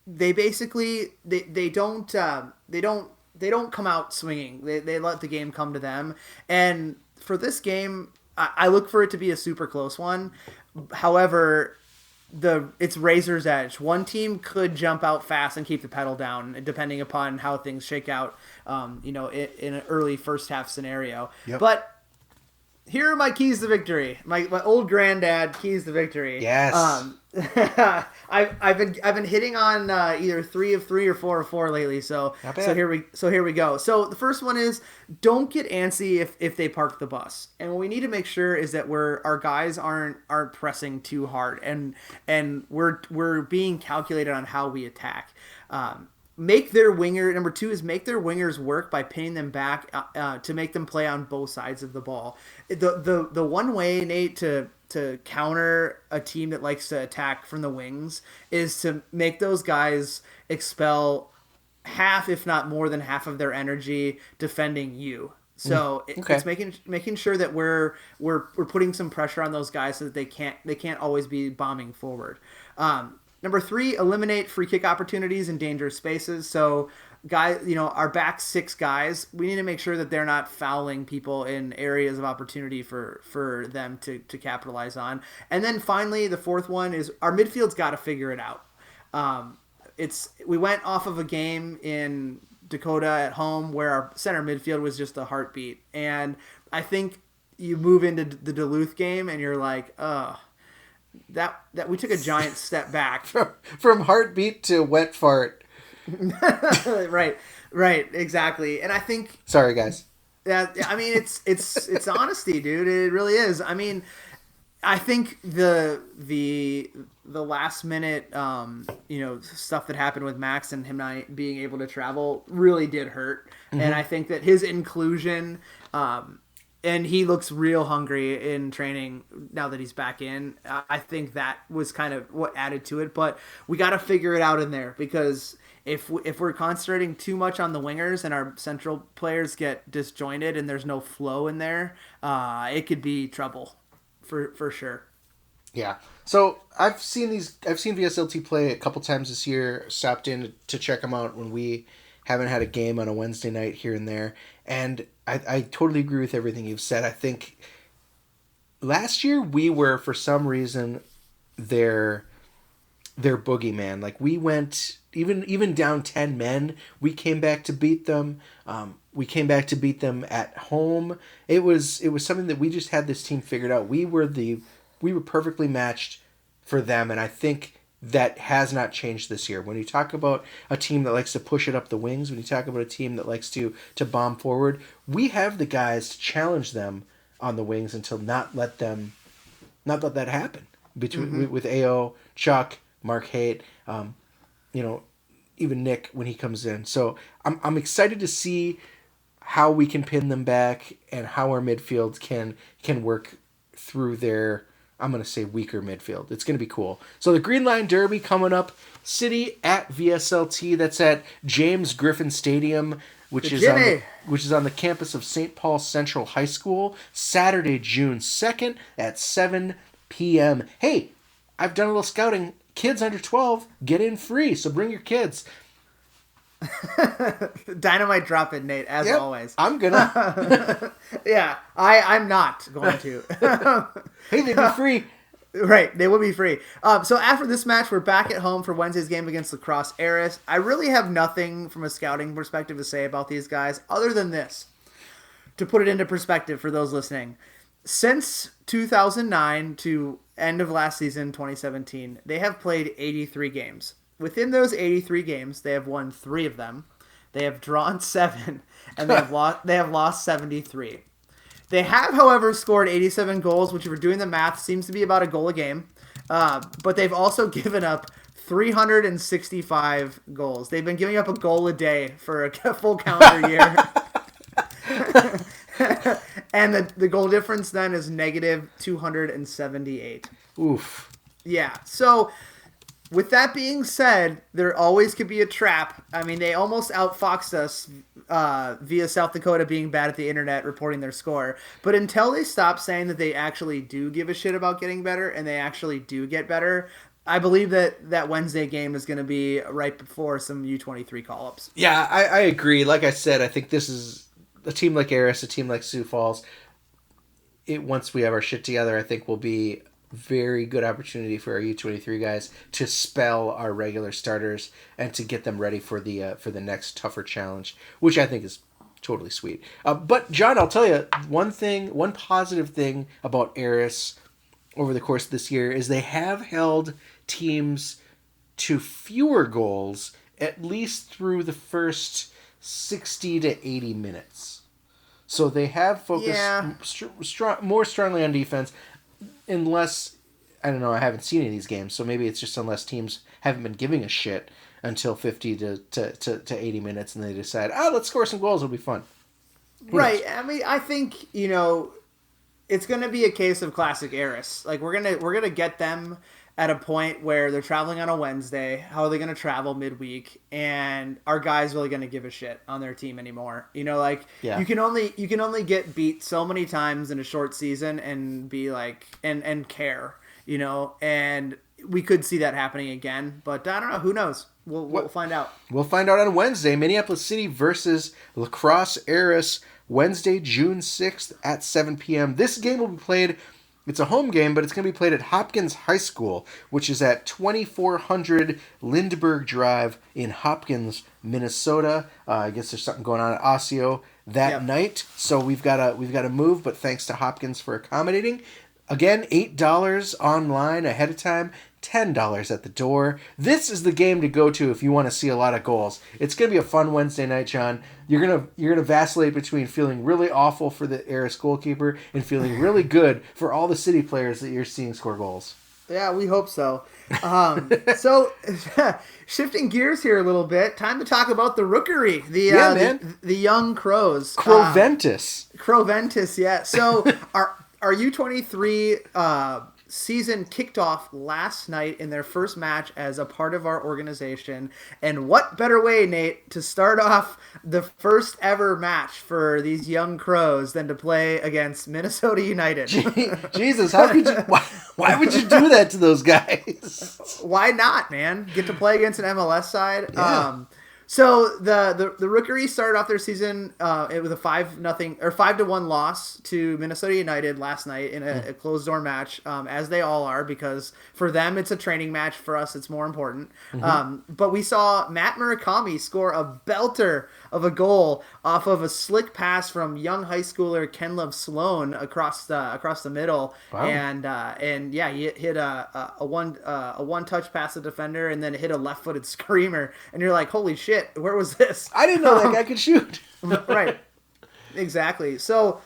they basically they don't come out swinging. They let the game come to them. And for this game, I look for it to be a super close one. However, it's razor's edge. One team could jump out fast and keep the pedal down, depending upon how things shake out, in an early first half scenario. Yep. But here are my keys to victory. My old granddad keys to victory. Yes. I've been hitting on either 3 of 3 or 4 of 4 lately. So here we go. So the first one is, don't get antsy if they park the bus. And what we need to make sure is that our guys aren't pressing too hard, and we're being calculated on how we attack. Make their number 2 is make their wingers work by pinning them back to make them play on both sides of the ball. The one way, Nate, to counter a team that likes to attack from the wings is to make those guys expel half, if not more than half, of their energy defending you. So it's making sure that we're putting some pressure on those guys so that they can't always be bombing forward. Number 3, eliminate free kick opportunities in dangerous spaces. So, guys, our back 6 guys, we need to make sure that they're not fouling people in areas of opportunity for them to capitalize on. And then finally, the 4th one is our midfield's got to figure it out. We went off of a game in Dakota at home where our center midfield was just a heartbeat. And I think you move into the Duluth game and you're like, that we took a giant step back from heartbeat to wet fart. right, exactly. And I think, sorry guys, it's honesty, dude. It really is. I mean, I think the last minute stuff that happened with Max and him not being able to travel really did hurt. Mm-hmm. And I think that his inclusion, and he looks real hungry in training now that he's back in. I think that was kind of what added to it. But we got to figure it out in there, because if we're concentrating too much on the wingers and our central players get disjointed and there's no flow in there, it could be trouble for sure. Yeah. So I've seen VSLT play a couple times this year. Stopped in to check them out when we haven't had a game on a Wednesday night here and there. And I totally agree with everything you've said. I think last year we were, for some reason, their boogeyman. Like, we went even down 10 men, we came back to beat them. We came back to beat them at home. It was something that we just had this team figured out. We were perfectly matched for them, and I think that has not changed this year. When you talk about a team that likes to push it up the wings, when you talk about a team that likes to bomb forward, we have the guys to challenge them on the wings and to not let that happen. With AO, Chuck, Mark Haight, even Nick when he comes in. So I'm excited to see how we can pin them back and how our midfield can work through their, I'm going to say, weaker midfield. It's going to be cool. So the Green Line Derby coming up, City at VSLT. That's at James Griffin Stadium, which is on the campus of St. Paul Central High School, Saturday, June 2nd at 7 p.m. Hey, I've done a little scouting. Kids under 12 get in free, so bring your kids. Dynamite drop it, Nate, as always. I'm gonna. Yeah, I'm not going to. Hey, they'd be free. Right, they will be free. So after this match, we're back at home for Wednesday's game against Lacrosse Aris. I really have nothing from a scouting perspective to say about these guys other than this. To put it into perspective for those listening, since 2009 to end of last season, 2017, they have played 83 games. Within those 83 games, they have won 3 of them. They have drawn 7, and they have lost 73. They have, however, scored 87 goals, which, if we're doing the math, seems to be about a goal a game. But they've also given up 365 goals. They've been giving up a goal a day for a full calendar year. And the goal difference then is negative 278. Oof. Yeah, so with that being said, there always could be a trap. I mean, they almost outfoxed us via South Dakota being bad at the internet reporting their score. But until they stop saying that they actually do give a shit about getting better and they actually do get better, I believe that Wednesday game is going to be right before some U23 call-ups. Yeah, I agree. Like I said, I think this is a team like Aris, a team like Sioux Falls. Once we have our shit together, I think will be very good opportunity for our U23 guys to spell our regular starters and to get them ready for the next tougher challenge, which I think is totally sweet. But John, I'll tell you one positive thing about Aris over the course of this year is they have held teams to fewer goals at least through the first 60 to 80 minutes. So they have focused more strongly on defense. Unless, I don't know, I haven't seen any of these games, so maybe it's just unless teams haven't been giving a shit until 50 to 80 minutes and they decide, let's score some goals, it'll be fun. Right. I mean, I think, it's going to be a case of classic Aris. Like, we're going to get them at a point where they're traveling on a Wednesday. How are they going to travel midweek? And are guys really going to give a shit on their team anymore? You can only get beat so many times in a short season and be like and care, and we could see that happening again, but I don't know, who knows? We'll find out. We'll find out on Wednesday. Minneapolis City versus Lacrosse Aris, Wednesday, June 6th at 7 p.m. This game will be played. It's a home game, but it's going to be played at Hopkins High School, which is at 2400 Lindbergh Drive in Hopkins, Minnesota. I guess there's something going on at Osseo that night, so we've got to move. But thanks to Hopkins for accommodating. Again, $8 online ahead of time, $10 at the door. This is the game to go to if you want to see a lot of goals. It's going to be a fun Wednesday night, John. You're gonna vacillate between feeling really awful for the Aris goalkeeper and feeling really good for all the City players that you're seeing score goals. Yeah, we hope so. So, shifting gears here a little bit, time to talk about the Rookery, the young Crows. Croventus, yeah. So, our U23 season kicked off last night in their first match as a part of our organization. And what better way, Nate, to start off the first ever match for these young Crows than to play against Minnesota United? Jesus, how could you? Why would you do that to those guys? Why not, man? Get to play against an MLS side. Yeah. So the Rookery started off their season with a 5-1 loss to Minnesota United last night in a closed door match, as they all are, because for them it's a training match. For us, it's more important. But we saw Matt Murakami score a belter of a goal off of a slick pass from young high schooler Ken Love Sloan across the middle. Wow. And yeah, he hit a one touch past the defender and then hit a left footed screamer, and you're like, holy shit. Where was this? I didn't know that guy could shoot. Right. Exactly. So,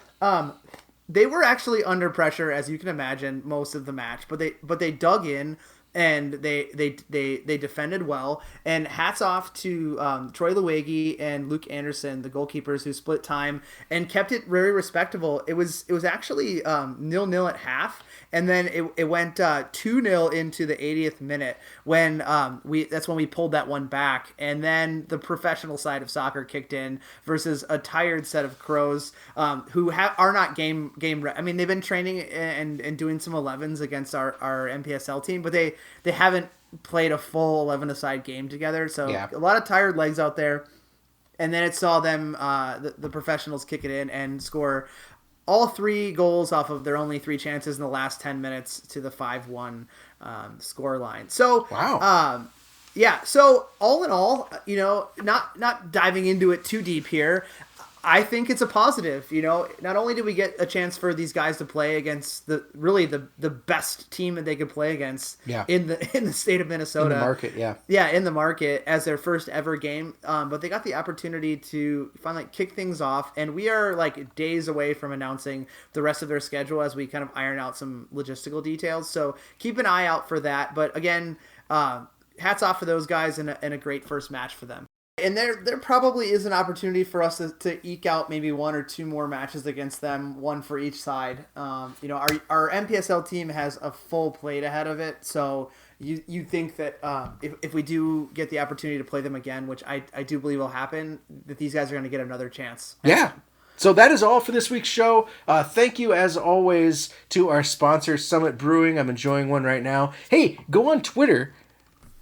they were actually under pressure, as you can imagine, most of the match, but they dug in, and they defended well. And hats off to Troy Luegi and Luke Anderson, the goalkeepers, who split time and kept it very respectable. It was actually 0-0 at half, and then it went 2-0 into the 80th minute when that's when we pulled that one back, and then the professional side of soccer kicked in versus a tired set of Crows who are not game I mean, they've been training and doing some 11s against our MPSL team, but they haven't played a full 11-a-side game together, so a lot of tired legs out there. And then it saw them the professionals kick it in and score all 3 goals off of their only 3 chances in the last 10 minutes to the 5-1 score line. So wow. So all in all, not diving into it too deep here, I think it's a positive. Not only did we get a chance for these guys to play against the best team that they could play against in the state of Minnesota. In the market, in the market as their first ever game. But they got the opportunity to finally kick things off, and we are like days away from announcing the rest of their schedule as we kind of iron out some logistical details. So keep an eye out for that. But again, hats off for those guys and a great first match for them. And there probably is an opportunity for us to eke out maybe 1 or 2 more matches against them, 1 for each side. Our MPSL team has a full plate ahead of it, so you think that if we do get the opportunity to play them again, which I do believe will happen, that these guys are going to get another chance. Yeah. So that is all for this week's show. Thank you, as always, to our sponsor, Summit Brewing. I'm enjoying one right now. Hey, go on Twitter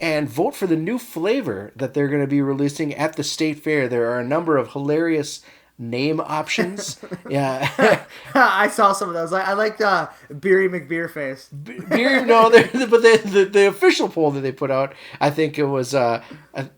and vote for the new flavor that they're going to be releasing at the State Fair. There are a number of hilarious name options. Yeah, I saw some of those. I liked Beery McBeerface. But the official poll that they put out, I think it was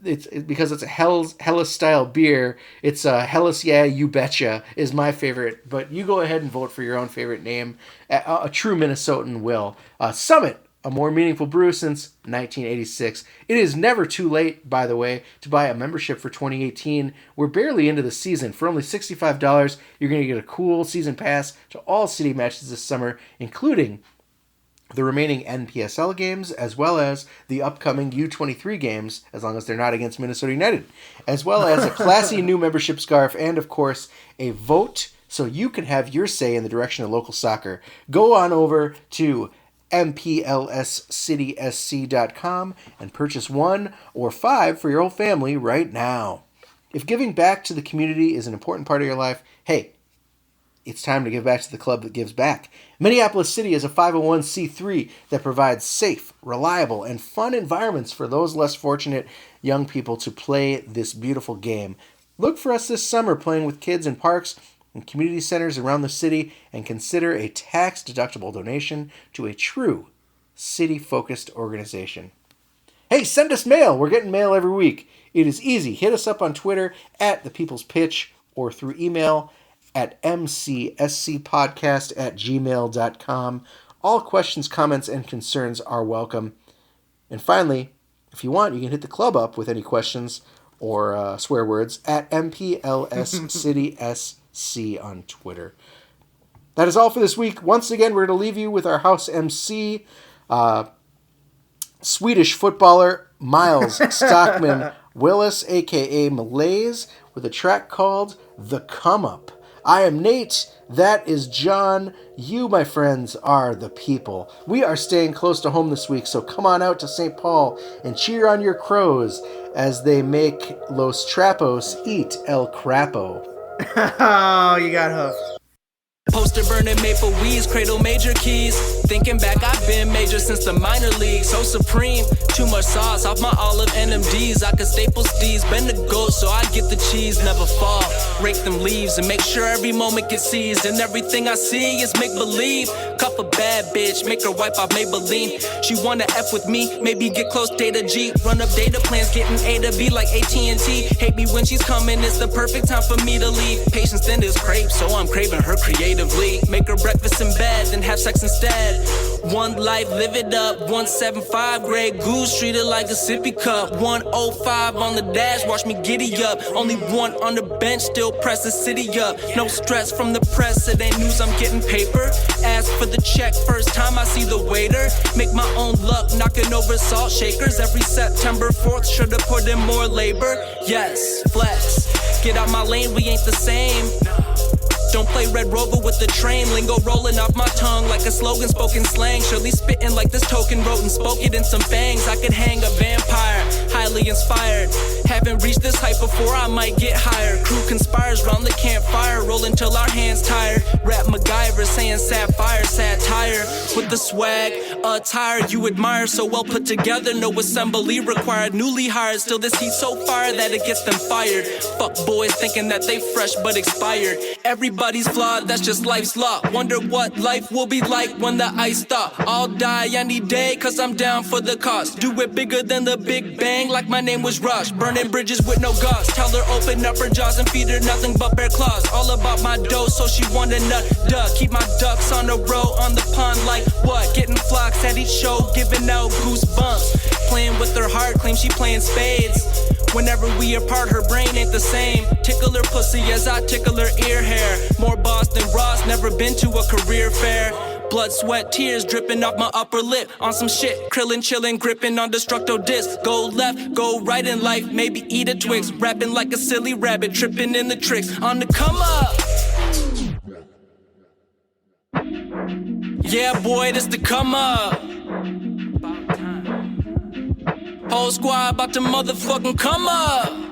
it's because it's a Hellas style beer. It's Hellas, yeah, you betcha is my favorite. But you go ahead and vote for your own favorite name. A true Minnesotan will. Summit. A more meaningful brew since 1986. It is never too late, by the way, to buy a membership for 2018. We're barely into the season. For only $65, you're going to get a cool season pass to all city matches this summer, including the remaining NPSL games, as well as the upcoming U23 games, as long as they're not against Minnesota United, as well as a classy new membership scarf, and, of course, a vote so you can have your say in the direction of local soccer. Go on over to MPLSCitySC.com and purchase 1 or 5 for your whole family right now. If giving back to the community is an important part of your life, hey, it's time to give back to the club that gives back. Minneapolis City is a 501c3 that provides safe, reliable, and fun environments for those less fortunate young people to play this beautiful game. Look for us this summer playing with kids in parks and community centers around the city, and consider a tax-deductible donation to a true city-focused organization. Hey, send us mail. We're getting mail every week. It is easy. Hit us up on Twitter at The People's Pitch or through email at mcscpodcast@gmail.com. All questions, comments, and concerns are welcome. And finally, if you want, you can hit the club up with any questions or swear words at MPLSCitySC on Twitter. That is all for this week. Once again, we're going to leave you with our house MC, Swedish footballer Miles Stockman Willis, a.k.a. Malaise, with a track called The Come Up. I am Nate. That is John. You, my friends, are the people. We are staying close to home this week, so come on out to St. Paul and cheer on your Crows as they make Los Trapos eat El Crapo. Oh, you got hooked. Poster burning maple weeds, cradle major keys. Thinking back, I've been major since the minor league. So supreme, too much sauce off my olive NMDs. I could staple steez, bend the goat so I get the cheese. Never fall, rake them leaves and make sure every moment gets seized. And everything I see is make believe. Cuff a bad bitch, make her wipe off Maybelline. She wanna F with me, maybe get close data G. Run up data plans, getting A to B like AT&T. Hate me when she's coming, it's the perfect time for me to leave. Patience then is crave, so I'm craving her creatively. Make her breakfast in bed, then have sex instead. said. One life, live it up. 175, Grey Goose, treated like a sippy cup. 105 on the dash, watch me giddy up. Only one on the bench, still press the city up. No stress from the press, it ain't news, I'm getting paper. Ask for the check, first time I see the waiter. Make my own luck, knocking over salt shakers. Every September 4th, should've put in more labor. Yes, flex, get out my lane, we ain't the same. Don't play Red Rover with the train. Lingo rolling off my tongue like a slogan spoken slang. Surely spitting like this token wrote and spoke it in some bangs. I could hang a vampire, highly inspired. Haven't reached this height before, I might get higher. Crew conspires round the campfire, rolling till our hands tired. Rap MacGyver saying sapphire, satire. With the swag, attire you admire. So well put together, no assembly required. Newly hired, still this heat so fire that it gets them fired. Fuck boys thinking that they fresh but expired. Everybody's flawed, that's just life's law. Wonder what life will be like when the ice thaw. I'll die any day cause I'm down for the cause. Do it bigger than the Big Bang like my name was Rush. Burning bridges with no gauze. Tell her open up her jaws and feed her nothing but bare claws. All about my dough so she want a nut duck. Keep my ducks on the row on the pond like what? Getting flocks at each show, giving out goosebumps. Playing with her heart, claim she playing spades. Whenever we apart, her brain ain't the same. Tickle her pussy as I tickle her ear hair. More boss than Ross, never been to a career fair. Blood, sweat, tears dripping off my upper lip. On some shit, krillin', chillin', gripping on destructo disc. Go left, go right in life, maybe eat a Twix. Rapping like a silly rabbit, tripping in the tricks. On the come up. Yeah, boy, this the come up. Whole squad about to motherfucking come up.